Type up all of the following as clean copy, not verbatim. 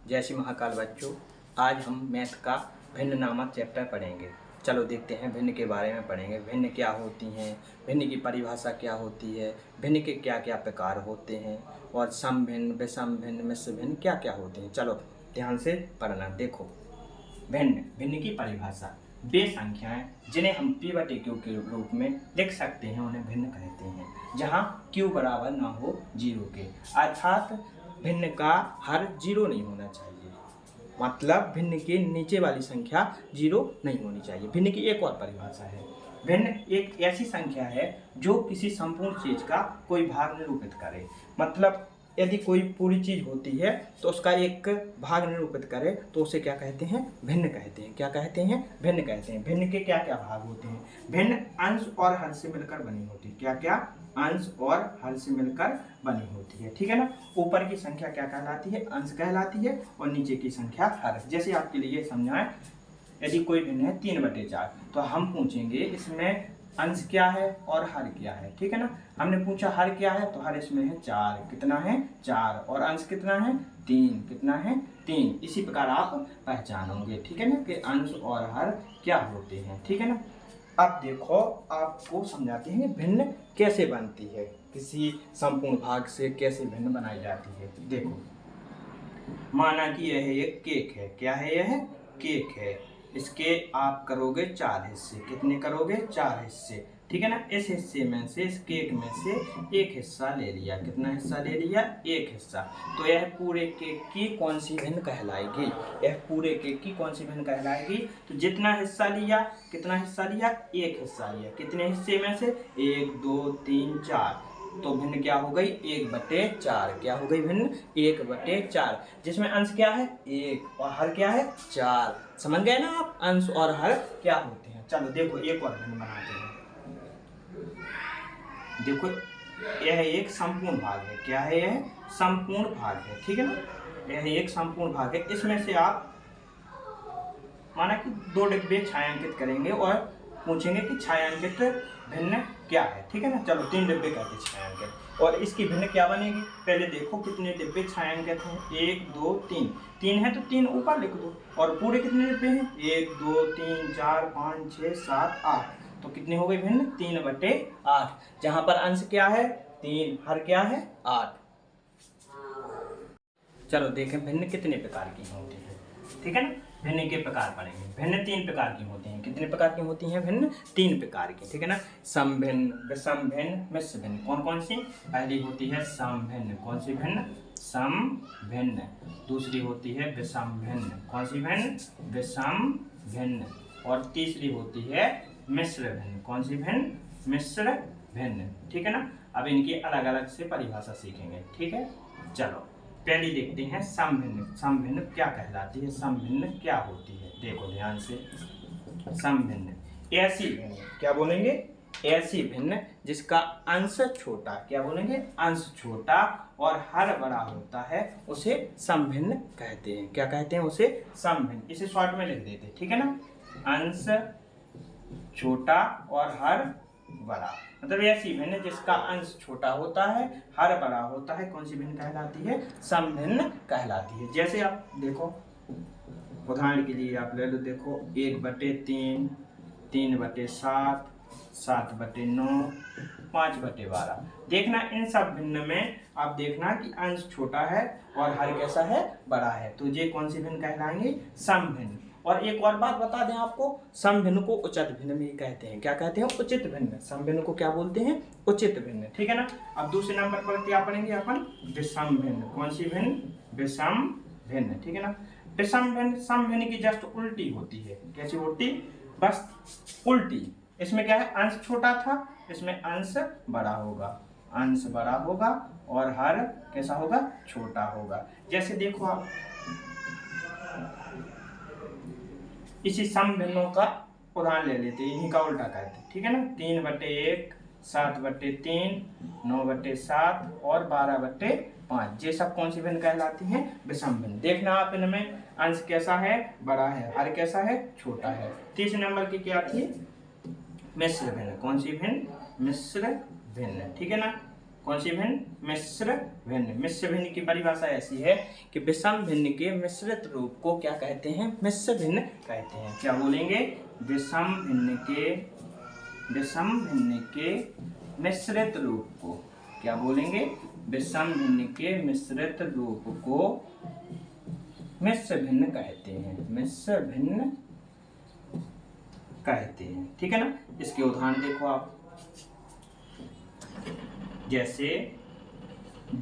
जय श्री महाकाल बच्चों। आज हम मैथ का भिन्न नामक चैप्टर पढ़ेंगे। चलो देखते हैं, भिन्न के बारे में पढ़ेंगे। भिन्न क्या होती हैं, भिन्न की परिभाषा क्या होती है, भिन्न के क्या क्या प्रकार होते हैं और सम भिन्न, विषम भिन्न, मिश्र भिन्न क्या क्या होते हैं। चलो ध्यान से पढ़ना। देखो, भिन्न भिन्न की परिभाषा, वे संख्याएं जिन्हें हम p/q के रूप में लिख सकते हैं उन्हें भिन्न कहते हैं, जहां q बराबर ना हो 0 के, अर्थात भिन्न का हर 0 नहीं होना चाहिए। मतलब भिन्न के नीचे वाली संख्या 0 नहीं होनी चाहिए। भिन्न की एक और परिभाषा है, भिन्न एक ऐसी संख्या है जो किसी संपूर्ण चीज का कोई भाग निरूपित करे। मतलब यदि कोई पूरी चीज होती है तो उसका एक भाग निरूपित करे तो उसे क्या कहते हैं, भिन्न कहते हैं। क्या कहते हैं, भिन्न कहते हैं। भिन्न के क्या क्या भाग होते हैं, भिन्न अंश और हर से मिलकर बनी होती है। क्या क्या, अंश और हर से मिलकर बनी होती है, ठीक है ना। ऊपर की संख्या क्या कहलाती है, अंश कहलाती है, और नीचे की संख्या हर। जैसे आपके लिए समझाएं, यदि कोई भिन्न है 3/4 तो हम पूछेंगे इसमें अंश क्या है और हर क्या है, ठीक है ना। हमने पूछा हर क्या है तो हर इसमें है 4, कितना है 4, और अंश कितना है 3, कितना है 3। इसी प्रकार आप पहचानोगे, ठीक है ना, कि अंश और हर क्या होते हैं, ठीक है ना। अब देखो, आपको समझाते हैं भिन्न कैसे बनती है, किसी संपूर्ण भाग से कैसे भिन्न बनाई जाती है। देखो, माना कि यह एक केक है। क्या है, यह केक है। इसके आप करोगे 4 हिस्से। कितने करोगे, 4 हिस्से, ठीक है ना। इस हिस्से में से, इस केक में से एक हिस्सा ले लिया। कितना हिस्सा ले लिया, एक हिस्सा। तो यह पूरे केक की कौन सी भिन्न कहलाएगी, यह पूरे केक की कौन सी भिन्न कहलाएगी। तो जितना हिस्सा लिया, कितना हिस्सा लिया, एक हिस्सा लिया। कितने हिस्से में से, 1 2 3 4। तो भिन्न क्या हो गई, 1/4। क्या हो गई भिन्न, 1/4, जिसमें अंश क्या है 1 और हर क्या है 4। समझ गए ना आप, अंश और हर क्या होते हैं। चलो देखो, एक और भिन्न बनाते हैं। देखो, यह एक संपूर्ण भाग है। क्या है, यह संपूर्ण भाग है, ठीक है ना। यह एक संपूर्ण भाग है। इसमें से आप माना कि 2 डिब्बे छायांकित करेंगे और पूछेंगे कि छायांकित भिन्न क्या है, ठीक है ना। चलो 3 डिब्बे करके छायांकित, और इसकी भिन्न क्या बनेगी। पहले देखो कितने डिब्बे छायांकित हैं, 1 2 3। 3 है तो 3 ऊपर लिख दो। और पूरे कितने डिब्बे हैं, 1 2 3 4 5 6 7 8। तो कितने हो गए भिन्न, 3/8, जहां पर अंश क्या है 3, हर क्या है 8। चलो देखें भिन्न कितने प्रकार की होती है, ठीक है ना। भिन्न के प्रकार पढ़ेंगे। भिन्न 3 प्रकार की होती हैं। कितने प्रकार की होती हैं भिन्न, 3 प्रकार की, ठीक है ना। सम भिन्न, विषम भिन्न, मिश्र भिन्न। कौन कौन सी, पहली होती है सम भिन्न। कौन सी भिन्न, सम भिन्न। दूसरी होती है विषम भिन्न। कौन सी भिन्न, विषम भिन्न। और तीसरी होती है मिश्र भिन्न। कौन सी भिन्न, मिश्र भिन्न, ठीक है ना। अब इनकी अलग अलग से परिभाषा सीखेंगे, ठीक है। चलो पहली देखते हैं सम भिन्न। सम भिन्न क्या कहलाती है, सम भिन्न क्या होती है। देखो ध्यान से, सम भिन्न ऐसी भिन्न, क्या बोलेंगे, ऐसी भिन्न जिसका अंश छोटा, क्या बोलेंगे, अंश छोटा और हर बड़ा होता है, उसे सम भिन्न कहते हैं। क्या कहते हैं, उसे सम भिन्न। इसे शॉर्ट में लिख देते, ठीक है ना। अंश छोटा और हर बड़ा, मतलब ऐसी भिन्न जिसका अंश छोटा होता है, हर बड़ा होता है, कौन सी भिन्न कहलाती है, सम भिन्न कहलाती है। जैसे आप देखो, उदाहरण के लिए आप ले लो, देखो 1/3, 3/7, 7/9, 5/12। देखना इन सब भिन्न में आप देखना कि अंश छोटा है और हर कैसा है, बड़ा है। तो ये कौन सी भिन्न कहलाएंगे, सम भिन्न। और एक और बात बता दें आपको, सम भिन्न को उचित भिन्न भी कहते हैं। क्या कहते हैं, उचित भिन्न। सम भिन्न को क्या बोलते हैं, उचित भिन्न, ठीक है ना। अब दूसरे नंबर पर क्या पढ़ेंगे अपन, विषम भिन्न। कौन सी भिन्न, विषम भिन्न, ठीक है ना। विषम भिन्न सम भिन्न की जस्ट उल्टी होती है। कैसी उल्टी, बस उल्टी। इसमें क्या है, अंश छोटा था, इसमें अंश बड़ा होगा, अंश बड़ा होगा और हर कैसा होगा, छोटा होगा। जैसे देखो आप, इसी सम भिन्नों का उदाहरण ले लेते हैं, इन्हीं का उल्टा करते, ठीक है ना। 3/1, 7/3, 9/7 और 12/5। ये सब कौन सी भिन्न कहलाती हैं, विषम भिन्न। देखना आप इनमें अंश कैसा है, बड़ा है, हर कैसा है, छोटा है। तीसरे नंबर की क्या थी, मिश्र भिन्न। कौन सी भिन्न, मिश्र भिन्न, ठीक है ना। कौन सी भिन्न? मिश्र भिन्न। मिश्र भिन्न की परिभाषा ऐसी है कि विषम भिन्न के मिश्रित रूप को क्या कहते हैं? मिश्र भिन्न कहते हैं। क्या बोलेंगे? विषम भिन्न के मिश्रित रूप को क्या बोलेंगे? विषम भिन्न के मिश्रित रूप को मिश्र भिन्न कहते हैं। मिश्र भिन्न कहते हैं, ठीक है ना। इसके उदाहरण देखो आप, जैसे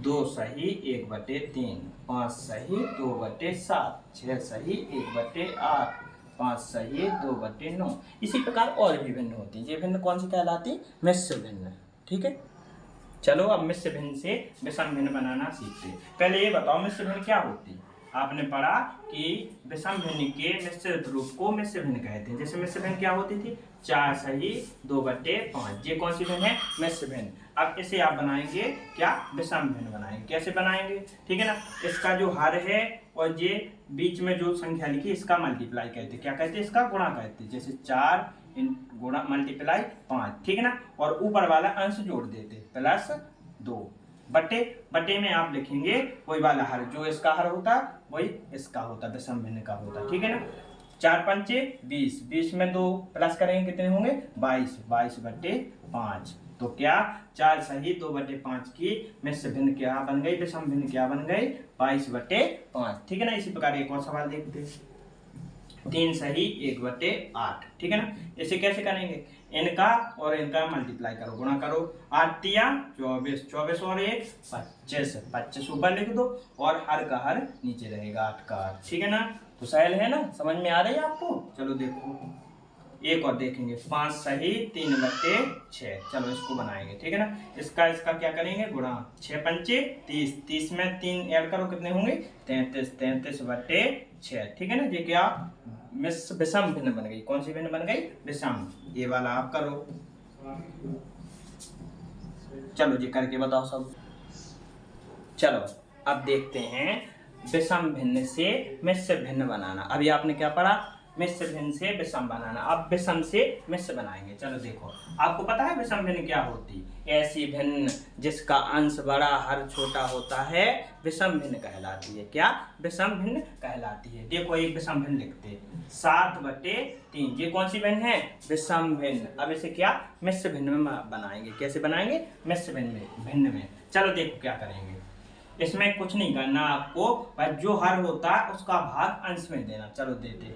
2 सही 1/3, 5 सही 2/7, 6 सही 1/8, 5 सही 2/9। इसी प्रकार और भी भिन्न होती है। ये भिन्न कौन सी कहलाती? मिश्र भिन्न, ठीक है। चलो अब मिश्र भिन्न से विषम भिन्न बनाना सीखते हैं। पहले ये बताओ मिश्र भिन्न क्या होती है? आपने पढ़ा कि विषम भिन्न के मिश्रित रूप को मिश्र भिन्न कहते हैं। जैसे मिश्र भिन्न क्या होती थी? 4 सही 2/5। ये कौन सी भिन्न है? मिश्र भिन्न। अब इसे आप बनाएंगे क्या? विषम भिन्न बनाएंगे। कैसे बनाएंगे? ठीक है ना। इसका जो हर है और ये बीच में जो संख्या लिखी इसका मल्टीप्लाई कहते हैं। क्या कहते हैं? इसका गुणा कहते हैं। जैसे 4 गुणा मल्टीप्लाई 5, ठीक है ना। और ऊपर वाला अंश जोड़ देते +2 बटे में आप लिखेंगे वही वाला हर, जो इसका हर होता वही इसका होता, विषम भिन्न का होता, ठीक है ना। 4 पंचे 20, 20 में 2 प्लस करेंगे कितने होंगे? 22, 22/5। तो क्या 4 सही 2/5 की मिश्र भिन्न क्या बन गई? विषम भिन्न क्या बन गई? 22/5, ठीक है ना। इसी प्रकार एक और सवाल देखते हैं। 3 सही 1/8, ठीक है ना। इसे कैसे करेंगे? इनका और इनका मल्टीप्लाई करो, गुणा करो। 8 तिया 24, 24 और 1 25, 25 ऊपर लिख दो और हर का हर नीचे रहेगा 8 का 8, ठीक है ना। तो सहल है ना, समझ में आ रही है आपको? चलो देखो एक और देखेंगे। 5 सही 3/6। चलो इसको बनाएंगे, ठीक है ना। इसका क्या करेंगे? गुणा। 6 पंचे 30, 30 में 3 ऐड करो कितने होंगे? 33, 33/6, ठीक है ना। ये क्या? विषम भिन्न बन गई। कौन सी भिन्न बन गई? विषम। ये वाला आप करो। चलो जी करके बताओ सब। चलो अब देखते हैं विषम भिन्न से मिश्र भिन्न बनाना। अभी आपने क्या पढ़ा? मिश्र भिन्न से विषम बनाना। अब विषम से मिश्र बनाएंगे। चलो देखो, आपको पता है विषम भिन्न क्या होती? ऐसी भिन्न जिसका अंश बड़ा हर छोटा होता है विषम भिन्न कहलाती है। क्या? विषम भिन्न कहलाती है। देखो एक विषम भिन्न लिखते 7/3। ये कौन सी भिन्न है? विषम भिन्न। अब इसे क्या? मिश्र भिन्न में बनाएंगे। कैसे बनाएंगे? मिश्र भिन्न में। चलो देखो क्या करेंगे। इसमें कुछ नहीं करना आपको, बस जो हर होता है उसका भाग अंश में देना। चलो देते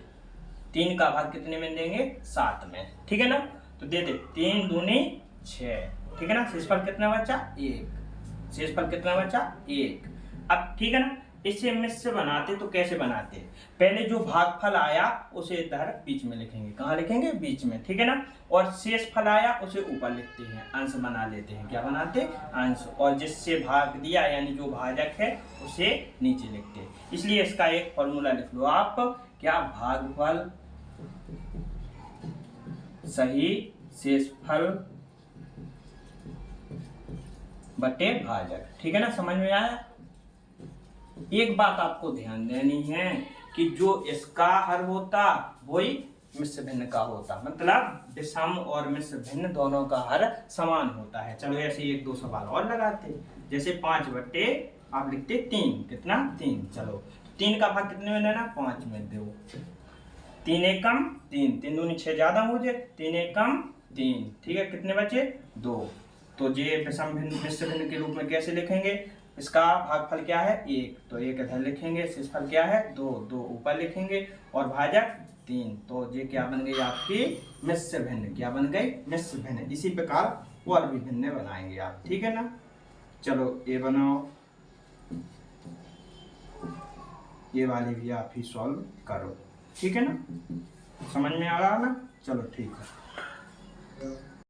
3 का भाग कितने में देंगे? 7 में, ठीक है ना। तो देते 3 दूनी 6, ठीक है ना। शेषफल कितना बचा? 1। शेषफल कितना बचा? 1। अब ठीक है ना। इसे मिश्र बनाते तो कैसे बनाते? पहले जो भागफल आया उसे इधर बीच में लिखेंगे। कहाँ लिखेंगे? बीच में, ठीक है ना। और शेषफल आया उसे ऊपर लिखते हैं, अंश बना लेते हैं। क्या बनाते? अंश। और जिससे भाग दिया यानी जो भाजक है उसे नीचे लिखते हैं। इसलिए इसका एक फॉर्मूला लिख लो आप। क्या? भागफल सही शेषफल बटे भाजक, ठीक है ना। समझ में आया? एक बात आपको ध्यान देनी है कि जो इसका हर होता वही मिश्र भिन्न का होता, मतलब विषम और मिश्र भिन्न दोनों का हर समान होता है। चलो ऐसे 1-2 सवाल और लगाते। जैसे 5 बटे आप लिखते 3, कितना? 3। चलो 3 का भाग कितने में देना? 5 में दो। 3 एकम 3, 3 दूनी 6 ज्यादा हो जाए, 3 एकम 3, ठीक है। कितने बचे? 2। तो ये विषम भिन्न मिश्र भिन्न के रूप में कैसे लिखेंगे? इसका भागफल क्या है? 1, तो 1 इधर लिखेंगे। शेषफल क्या है? 2, 2 ऊपर लिखेंगे और भाजक 3। तो ये क्या बन गई आपकी? मिश्र भिन्न। क्या बन गई? मिश्र भिन्न। इसी प्रकार और भी भिन्न बनाएंगे आप, ठीक है ना। चलो ये बनाओ, ये वाली भी आप ही सॉल्व करो, ठीक है ना। समझ में आ रहा है ना? चलो ठीक है।